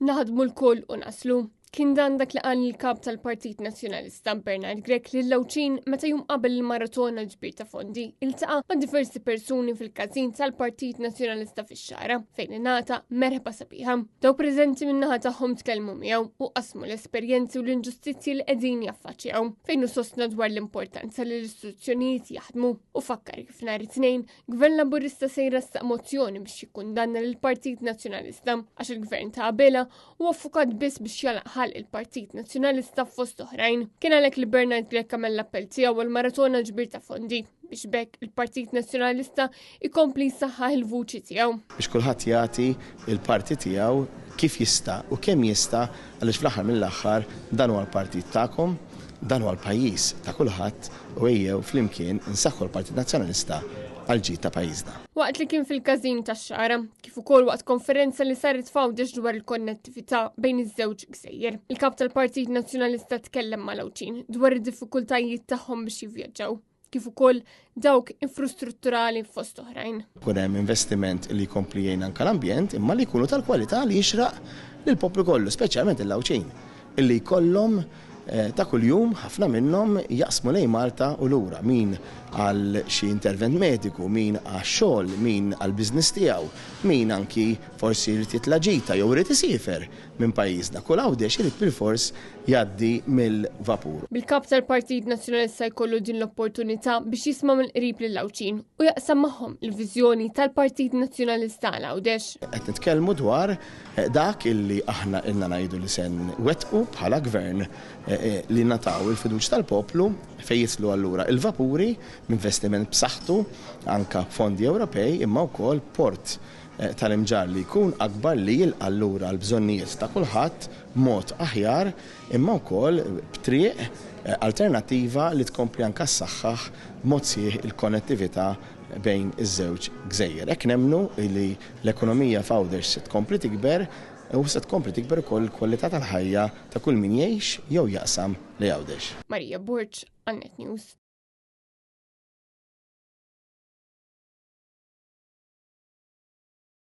naħdmu l-koll u naslu. Kien dan dak li qal il-kap tal-Partit Nazzjonalista Bernard Grech li l-Lawċin meta jum qabel il-maratona ġbir ta' fondi iltaqa' ma' diversi persuni fil-kazin tal-Partit Nazzjonalista fix-xara fejn ingħata merħba sabiħa. Daw preżenti min-naħa tagħhom tkellmu miegħu u qasmu l-esperjenzi u l-inġustizzji li qegħdin jaffaċċjaw fejn sostna dwar l-importanza li l-istituzzjonijiet jaħdmu u fakkar kif nhar it-tnejn Gvern Laburista se jressaq mozzjoni biex jikkundanna lill-Partit Nazzjonalista għax il-Gvern ta' qabela huwa ffukat biss biex jalaq il-Partit Nazzjonalista fost oħrajn. Kien għalhekk li Bernard Grech għamel l-appell tiegħu għall-maratona ġbir ta' fondi biex bekk il-Partit Nazzjonalista ikompli jsaħħaħ il-vuċi tiegħu. Biex kulħadd jagħti il-parti tiegħu kif jista' u kemm jista' għaliex fl-aħħar mill-aħħar dan huwa l-partit tagħkom, dan huwa l-pajjiż ta' kulħadd u ejjew flimkien insaħħu l-Partit Nazzjonalista għal-ġid ta' pajjiżna. Waqt li kien fil-kazin tax-xara, kif ukoll waqt konferenza li saret f'Għawdex dwar il-konnettività bejn iż-żewġ gżejjer. Il-kap tal-Partit Nazzjonalista tkellem ma' Lawċin dwar id-diffikultajiet tagħhom biex jivvjaġġaw, kif ukoll dawk infrastrutturali fost oħrajn. Kun hemm investiment li jkompli jgħin anke l-ambjent imma li jkunu tal-kwalità li jixraq lill-poplu kollu, speċjalment il-Lawċin, illi jkollhom ta' kuljum ħafna minnhom jaqsmu lejn Malta u lura, min għal xi intervent mediku, min għax xogħol, min għal business tiegħu, min anki forsi jrid jitla' ġita jew irid isifer minn pajjiżna. Kull Għawdex irid bilfors jgħaddi mill-vapur. Bil-kap tal-Partit Nazzjonalista jkollu din l-opportunità biex jisma' mill-qrib lil-Lawċin u jaqsam magħhom il-viżjoni tal-Partit Nazzjonalista għal Għawdex. Qed nitkellmu dwar dak illi aħna ilna ngħidu li se nwettqu bħala gvern li nataw il-fiduċ tal-poplu fejn jitlu allura il-vapuri b'investiment b'saħħtu anka fondi Ewropej imma wkoll port tal-imġar li jkun akbar li jilqa' allura l-bżonnijiet ta' kulħadd mod aħjar imma wkoll b'triq alternattiva li tkompli anke ssaħħaħ b'mod sieħ il-konnettività bejn iż-żewġ gżejjer. Hekk nemmnu li l-ekonomija f'Għawdex se tkompli tikber u se tkompli tikber ukoll il-kwalità tal-ħajja ta' kull min jgħix jew jaqsam li Għawdex. Marija Burġ, Annet News.